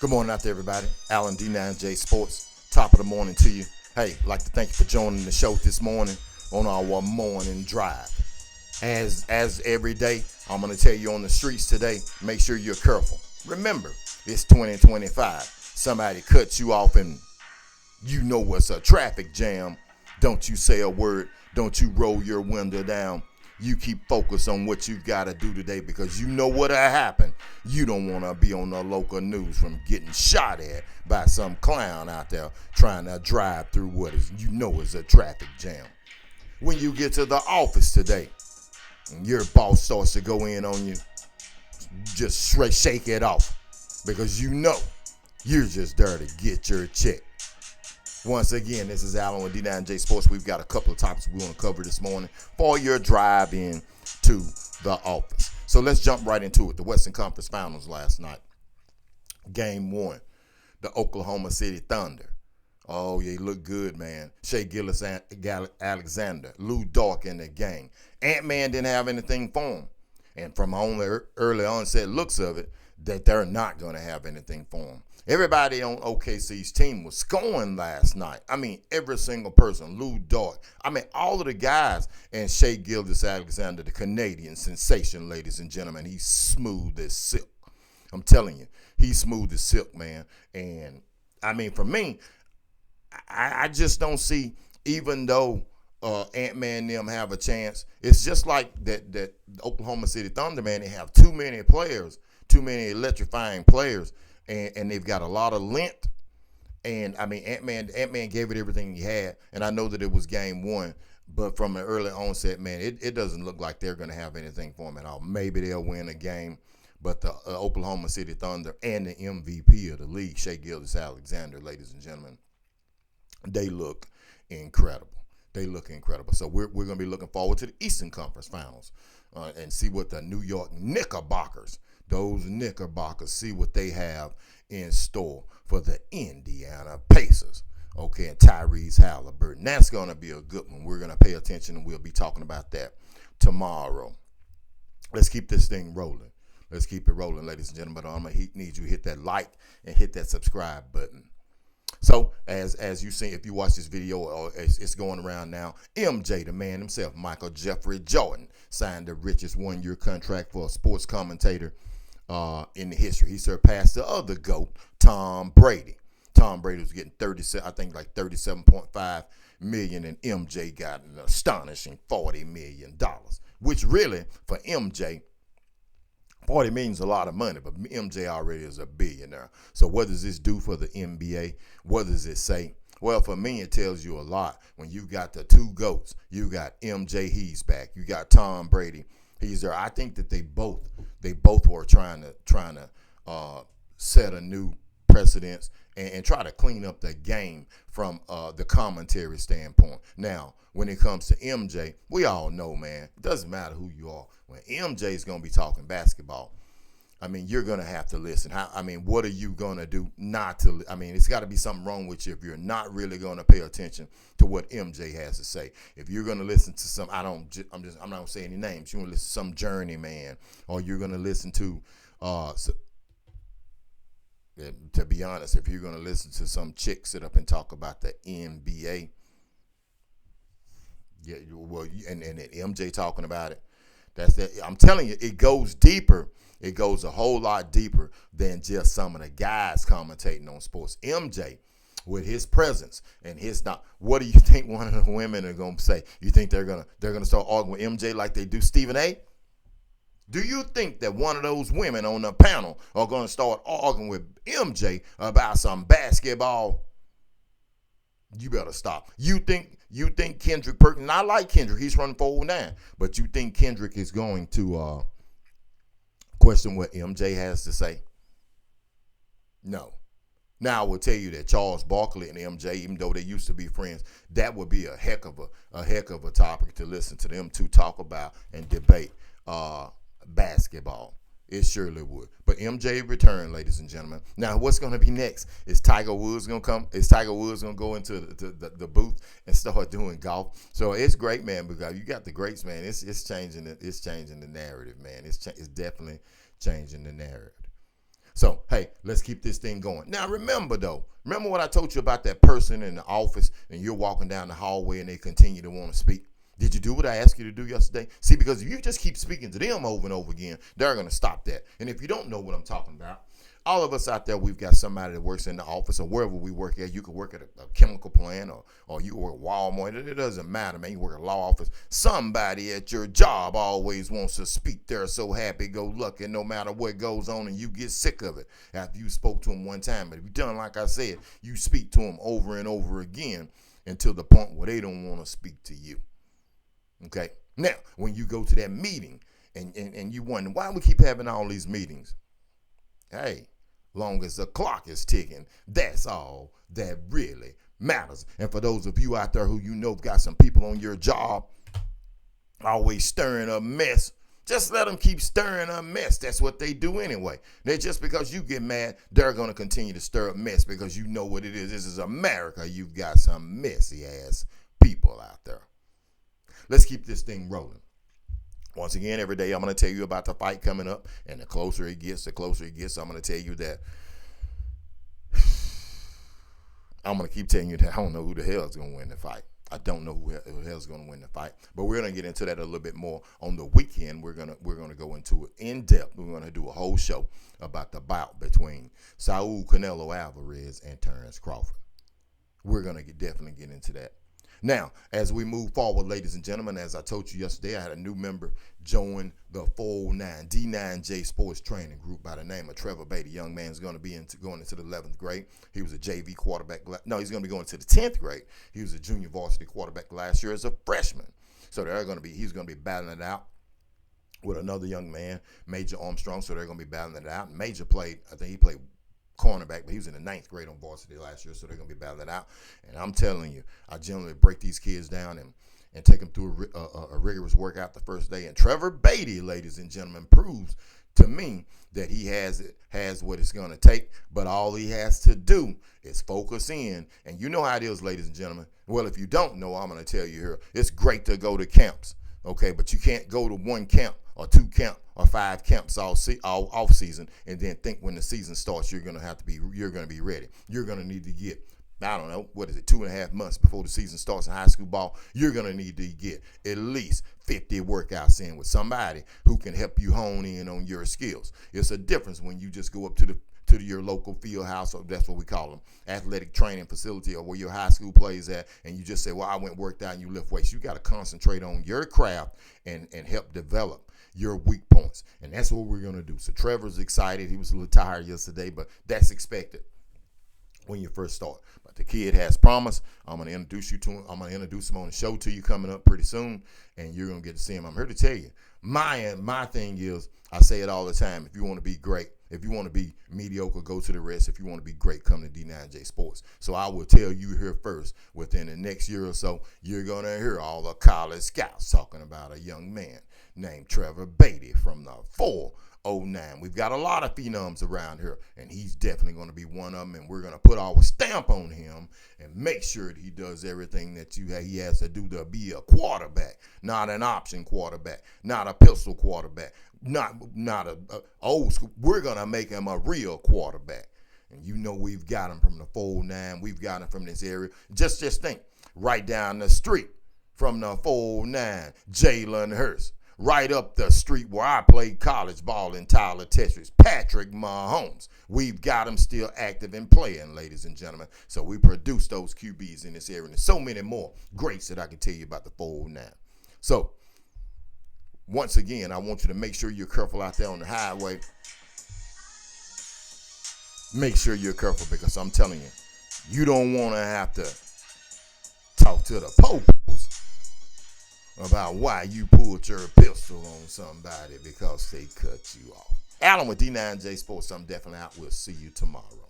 Good morning out there, everybody. Alan D9Jsports, top of the morning to you. Hey, I'd like to thank you for joining the show this morning on our morning drive. As every day, I'm going to tell you on the streets today, make sure you're careful. Remember, it's 2025. Somebody cuts you off and you know what's a traffic jam. Don't you say a word. Don't you roll your window down. You keep focused on what you've got to do today because you know what'll happen. You don't want to be on the local news from getting shot at by some clown out there trying to drive through what is a traffic jam. When you get to the office today and your boss starts to go in on you, just straight shake it off because you know you're just there to get your check. Once again, this is Alan with D9Jsports. We've got a couple of topics we want to cover this morning for your drive in to the office. So let's jump right into it. The Western Conference Finals last night. Game 1. The Oklahoma City Thunder. Oh, yeah, look good, man. Shai Gilgeous-Alexander, Lou Dort in the game. Ant-Man didn't have anything for him. And from only early onset looks of it, that they're not going to have anything for him. Everybody on OKC's team was scoring last night. I mean, every single person, Lou Dort. I mean, all of the guys. And Shai Gilgeous-Alexander, the Canadian sensation, ladies and gentlemen. He's smooth as silk. I'm telling you, he's smooth as silk, man. And, I mean, for me, I just don't see, even though Ant-Man and them have a chance, it's just like that Oklahoma City Thunder, man, they have too many players, too many electrifying players. And they've got a lot of length. And, I mean, Ant-Man gave it everything he had. And I know that it was game 1. But from an early onset, man, it doesn't look like they're going to have anything for him at all. Maybe they'll win a game. But the Oklahoma City Thunder and the MVP of the league, Shai Gilgeous-Alexander, ladies and gentlemen, they look incredible. They look incredible. So we're going to be looking forward to the Eastern Conference Finals and see what the New York Knickerbockers, those Knickerbockers, see what they have in store for the Indiana Pacers. Okay, and Tyrese Halliburton. That's going to be a good one. We're going to pay attention, and we'll be talking about that tomorrow. Let's keep this thing rolling. Let's keep it rolling, ladies and gentlemen. But I'm going to need you to hit that like and hit that subscribe button. So, as you see, if you watch this video, it's going around now, MJ, the man himself, Micheal Jordan, signed the richest one-year contract for a sports commentator in the history. He surpassed the other GOAT, Tom Brady. Tom Brady was getting 37.5 million, and MJ got an astonishing $40 million, which really, for MJ, 40 means a lot of money, but MJ already is a billionaire. So what does this do for the NBA? What does it say? Well, for me, it tells you a lot. When you got the two GOATs, you got MJ, he's back. You got Tom Brady, he's there. I think that they both were trying to set a new precedence and try to clean up the game from the commentary standpoint. Now, when it comes to MJ, we all know, man, it doesn't matter who you are. When MJ is going to be talking basketball, I mean, you're going to have to listen. What are you going to do not to? I mean, it's got to be something wrong with you if you're not really going to pay attention to what MJ has to say. If you're going to listen to some, I'm not going to say any names. You're going to listen to some journeyman, or you're going to listen to, to be honest, if you're going to listen to some chick sit up and talk about the NBA, yeah, well, and MJ talking about it. That's that. I'm telling you, it goes deeper. It goes a whole lot deeper than just some of the guys commentating on sports. MJ, with his presence and his not, what do you think one of the women are going to say? You think they're gonna start arguing with MJ like they do Stephen A? Do you think that one of those women on the panel are going to start arguing with MJ about some basketball? You better stop. You think Kendrick Perkins, and I like Kendrick, he's running 409, but you think Kendrick is going to question what MJ has to say? No. Now I will tell you that Charles Barkley and MJ, even though they used to be friends, that would be a heck of a topic to listen to them two talk about and debate basketball. It surely would. But MJ returned, ladies and gentlemen. Now, what's going to be next? Is Tiger Woods going to come? Is Tiger Woods going to go into the booth and start doing golf? So it's great, man, because you got the greats, man. It's changing the narrative, man. It's definitely changing the narrative. So, hey, let's keep this thing going. Now, remember what I told you about that person in the office and you're walking down the hallway and they continue to want to speak? Did you do what I asked you to do yesterday? See, because if you just keep speaking to them over and over again, they're going to stop that. And if you don't know what I'm talking about, all of us out there, we've got somebody that works in the office or wherever we work at. You could work at a chemical plant or you work at Walmart. It doesn't matter, man. You work at a law office. Somebody at your job always wants to speak. They're so happy-go-lucky no matter what goes on, and you get sick of it after you spoke to them one time. But if you done, like I said, you speak to them over and over again until the point where they don't want to speak to you. Okay? Now, when you go to that meeting and you wonder, why we keep having all these meetings? Hey, long as the clock is ticking, that's all that really matters. And for those of you out there who you know got some people on your job always stirring up mess, just let them keep stirring up mess. That's what they do anyway. They just because you get mad, they're going to continue to stir up mess because you know what it is. This is America. You've got some messy ass people out there. Let's keep this thing rolling. Once again, every day I'm going to tell you about the fight coming up, and the closer it gets, I'm going to tell you that I'm going to keep telling you that I don't know who the hell is going to win the fight. I don't know who the hell is going to win the fight, but we're going to get into that a little bit more on the weekend. We're going to go into it in depth. We're going to do a whole show about the bout between Saul Canelo Alvarez and Terrence Crawford. We're going to definitely get into that. Now, as we move forward, ladies and gentlemen, as I told you yesterday, I had a new member join the 409 D9Jsports training group by the name of Trevor Beatty. Young man's going to be going into the 11th grade. He was a JV quarterback. No, he's going to be going to the 10th grade. He was a junior varsity quarterback last year as a freshman. So he's going to be battling it out with another young man, Major Armstrong. So they're going to be battling it out. Major he played cornerback, but he was in the 9th grade on varsity last year, so they're going to be battling it out. And I'm telling you, I generally break these kids down and take them through a rigorous workout the first day. And Trevor Beatty, ladies and gentlemen, proves to me that he has what it's going to take, but all he has to do is focus in. And you know how it is, ladies and gentlemen. Well, if you don't know, I'm going to tell you here. It's great to go to camps, okay, but you can't go to one camp or 2 camp or 5 camps all off season and then think when the season starts you're going to be ready. You're going to need to get, I don't know, 2.5 months before the season starts in high school ball. You're going to need to get at least 50 workouts in with somebody who can help you hone in on your skills. It's a difference when you just go up to your local field house, or that's what we call them, athletic training facility, or where your high school plays at, and you just say, well, I went worked out and you lift weights. You got to concentrate on your craft and help develop your weak points. And that's what we're going to do. So Trevor's excited. He was a little tired yesterday, but that's expected when you first start. But the kid has promise. I'm going to introduce you to him. I'm going to introduce him on the show to you coming up pretty soon, and you're going to get to see him. I'm here to tell you, my thing is, I say it all the time, if you want to be great, if you want to be mediocre, go to the rest. If you want to be great, come to D9J Sports. So I will tell you here first, within the next year or so, you're going to hear all the college scouts talking about a young man named Trevor Beatty from the 409. We've got a lot of phenoms around here, and he's definitely going to be one of them, and we're going to put our stamp on him and make sure that he does everything that he has to do to be a quarterback, not an option quarterback, not a pistol quarterback, not a old school. We're going to make him a real quarterback. And you know we've got him from the 409. We've got him from this area. Just think, right down the street from the 409, Jalen Hurst. Right up the street where I played college ball in Tyler, Texas, Patrick Mahomes. We've got him still active and playing, ladies and gentlemen. So we produce those QBs in this area. And there's so many more greats that I can tell you about the 409. So, once again, I want you to make sure you're careful out there on the highway. Make sure you're careful, because I'm telling you, you don't want to have to talk to the popos about why you pulled your pistol on somebody because they cut you off. Alan with D9J Sports. I'm definitely out. We'll see you tomorrow.